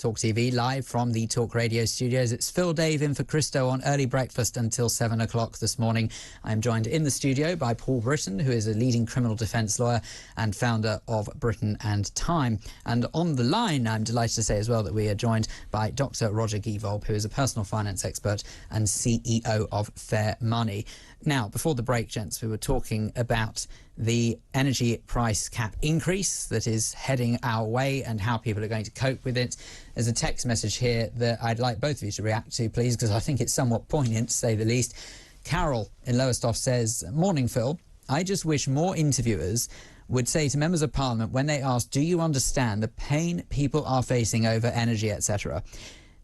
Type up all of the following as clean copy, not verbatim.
Talk TV live from the Talk Radio studios. It's Phil Dave in for Christo on Early Breakfast until 7 o'clock this morning. I'm joined in the studio by Paul Britton, who is a leading criminal defence lawyer and founder of Britton and Time. And on the line, I'm delighted to say as well that we are joined by Dr. Roger Gievolb, who is a personal finance expert and CEO of Fair Money. Now, before the break, gents, we were talking about the energy price cap increase that is heading our way and how people are going to cope with it. There's a text message here that I'd like both of you to react to, please, because I think it's somewhat poignant, to say the least. Carol in Lowestoft says, "Morning, Phil. I just wish more interviewers would say to members of Parliament when they ask, do you understand the pain people are facing over energy, etc.?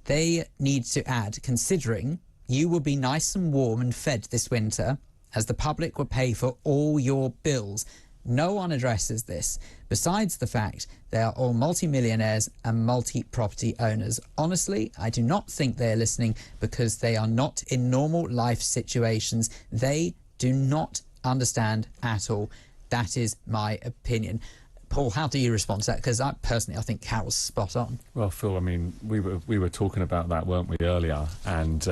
They need to add, considering you will be nice and warm and fed this winter, as the public will pay for all your bills. No one addresses this, besides the fact they are all multi-millionaires and multi-property owners. Honestly, I do not think they are listening because they are not in normal life situations. They do not understand at all. That is my opinion." Paul, how do you respond to that? Because I think Carol's spot on. Well, Phil, I mean, we were talking about that, weren't we, earlier? And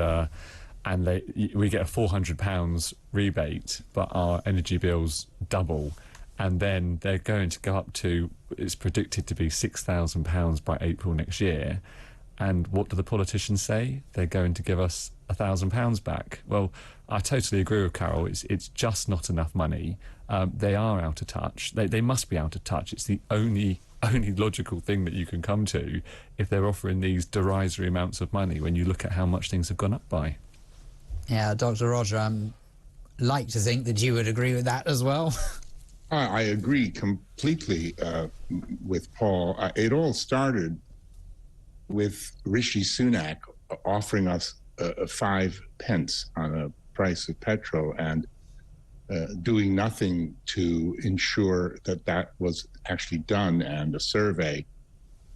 we get a £400 rebate, but our energy bills double, and then they're going to go up to, it's predicted to be £6,000 by April next year. And what do the politicians say? They're going to give us £1,000 back. Well, I totally agree with Carol. It's just not enough money. They are out of touch. They must be out of touch. It's the only logical thing that you can come to if they're offering these derisory amounts of money when you look at how much things have gone up by. Yeah, Dr. Roger, I'd like to think that you would agree with that as well. I agree completely with Paul. It all started with Rishi Sunak offering us 5 pence on a price of petrol and doing nothing to ensure that that was actually done. And a survey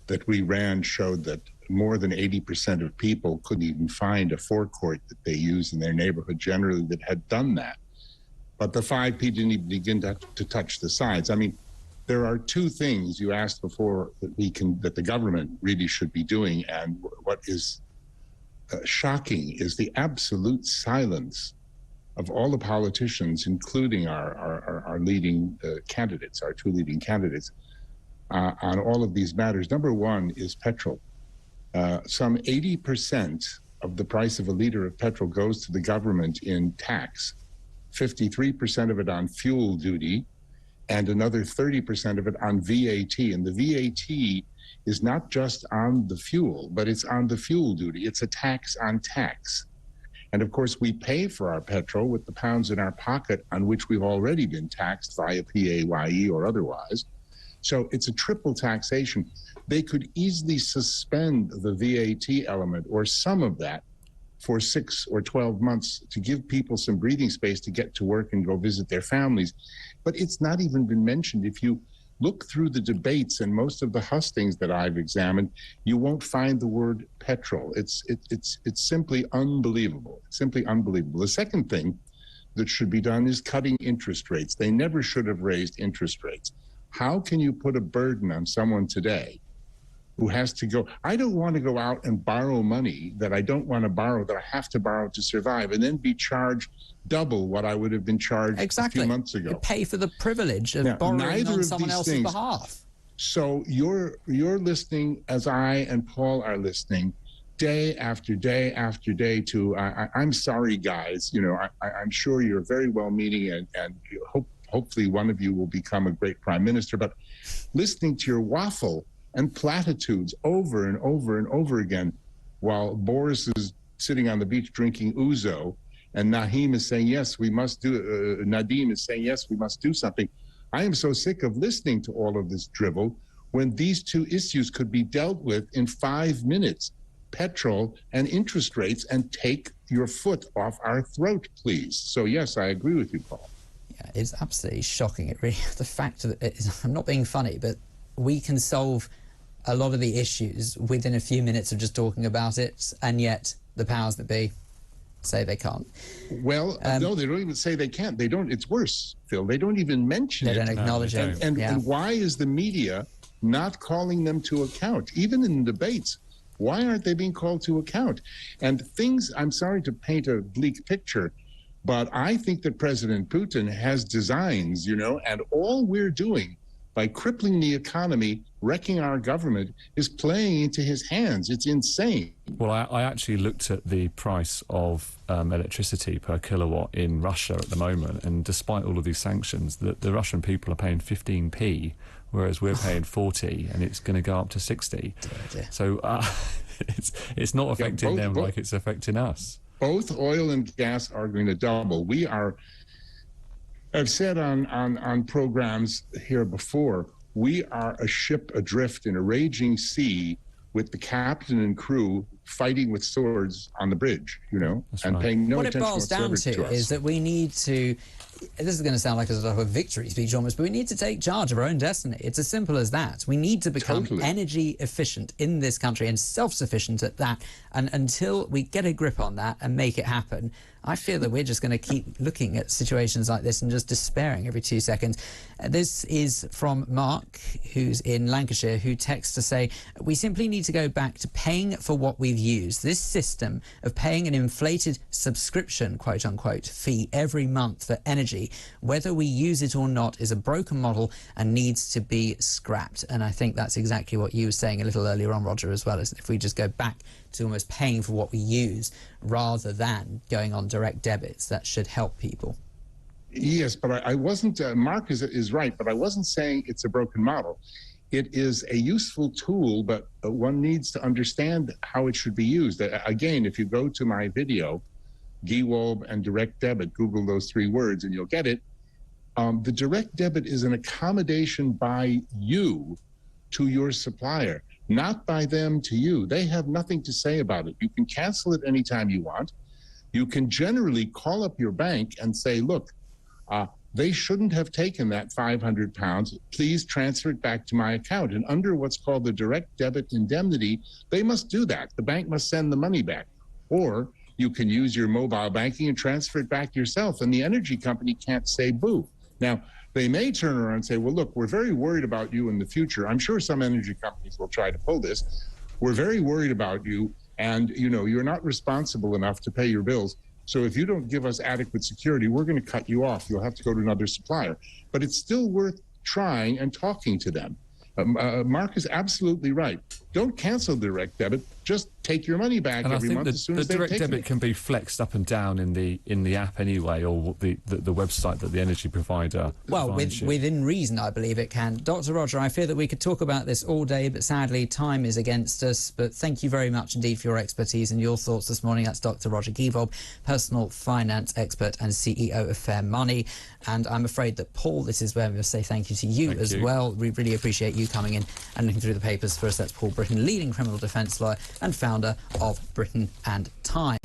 that we ran showed that more than 80% of people couldn't even find a forecourt that they use in their neighborhood generally that had done that. But the 5p didn't even begin to touch the sides. I mean, there are 2 things you asked before that the government really should be doing, and what is shocking is the absolute silence of all the politicians, including our leading candidates, our 2 leading candidates, on all of these matters. Number 1 is petrol. Some 80% of the price of a liter of petrol goes to the government in tax, 53% of it on fuel duty, and another 30% of it on VAT. And the VAT is not just on the fuel, but it's on the fuel duty. It's a tax on tax. And of course, we pay for our petrol with the pounds in our pocket on which we've already been taxed via PAYE or otherwise. So it's a triple taxation. They could easily suspend the VAT element or some of that for 6 or 12 months to give people some breathing space to get to work and go visit their families. But it's not even been mentioned. If you look through the debates and most of the hustings that I've examined, you won't find the word petrol. It's simply unbelievable. It's simply unbelievable. The second thing that should be done is cutting interest rates. They never should have raised interest rates. How can you put a burden on someone today who has to go, I don't want to go out and borrow money that I don't want to borrow, that I have to borrow to survive, and then be charged double what I would have been charged a few months ago. You pay for the privilege of borrowing on someone else's behalf. So you're listening, as I and Paul are listening, day after day after day to, I'm sorry, guys, you know, I'm sure you're very well-meaning and hopefully one of you will become a great prime minister, but listening to your waffle and platitudes over and over and over again, while Boris is sitting on the beach drinking ouzo, and Nadim is saying, yes, we must do something. I am so sick of listening to all of this drivel when these 2 issues could be dealt with in 5 minutes, petrol and interest rates, and take your foot off our throat, please. So yes, I agree with you, Paul. Yeah, it's absolutely shocking. It really, the fact that I'm not being funny, but we can solve a lot of the issues within a few minutes of just talking about it, and yet the powers that be say they can't. Well, no, they don't even say they can't. They don't. It's worse, Phil. They don't even mention it. They don't acknowledge it. And why is the media not calling them to account? Even in debates, Why aren't they being called to account? And things, I'm sorry to paint a bleak picture, but I think that President Putin has designs, and all we're doing by crippling the economy, wrecking our government, is playing into his hands. It's insane. Well, I actually looked at the price of electricity per kilowatt in Russia at the moment, and despite all of these sanctions, the Russian people are paying 15p, whereas we're paying 40, and it's going to go up to 60. So it's not affecting them like it's affecting us. Both oil and gas are going to double. I've said on programs here before, we are a ship adrift in a raging sea with the captain and crew fighting with swords on the bridge, paying no attention whatsoever to us. What it boils down to is that we need to, this is going to sound like a sort of a victory speech almost, but we need to take charge of our own destiny. It's as simple as that. We need to become energy efficient in this country and self-sufficient at that. And until we get a grip on that and make it happen, I fear that we're just going to keep looking at situations like this and just despairing every 2 seconds. This is from Mark, who's in Lancashire, who texts to say, we simply need to go back to paying for what we've used. This system of paying an inflated subscription, quote unquote, fee every month for energy, whether we use it or not, is a broken model and needs to be scrapped. And I think that's exactly what you were saying a little earlier on, Roger, as well, as if we just go back to almost paying for what we use rather than going on direct debits. That should help people. Yes, but I wasn't, Mark is right, but I wasn't saying it's a broken model. It is a useful tool, but one needs to understand how it should be used. Again, if you go to my video, GWOB and direct debit, Google those 3 words and you'll get it. The direct debit is an accommodation by you to your supplier, not by them to you. They have nothing to say about it. You can cancel it anytime you want. You can generally call up your bank and say, look, they shouldn't have taken that £500. Please transfer it back to my account. And under what's called the direct debit indemnity, they must do that. The bank must send the money back. Or you can use your mobile banking and transfer it back yourself, and the energy company can't say boo. Now, they may turn around and say, well, look, we're very worried about you in the future. I'm sure some energy companies will try to pull this. We're very worried about you, and you're not responsible enough to pay your bills. So if you don't give us adequate security, we're going to cut you off. You'll have to go to another supplier. But it's still worth trying and talking to them. Mark is absolutely right. Don't cancel direct debit. Just take your money back every month as soon as they've taken it. The direct debit can be flexed up and down in the app anyway, or the website that the energy provider provides you. Within reason, I believe it can. Dr. Roger, I fear that we could talk about this all day, but sadly time is against us. But thank you very much indeed for your expertise and your thoughts this morning. That's Dr. Roger Givob, personal finance expert and CEO of Fair Money. And I'm afraid that, Paul, this is where we must say thank you to you as well. We really appreciate you coming in and looking through the papers for us. That's Paul Britton, leading criminal defence lawyer and founder of Britton and Time.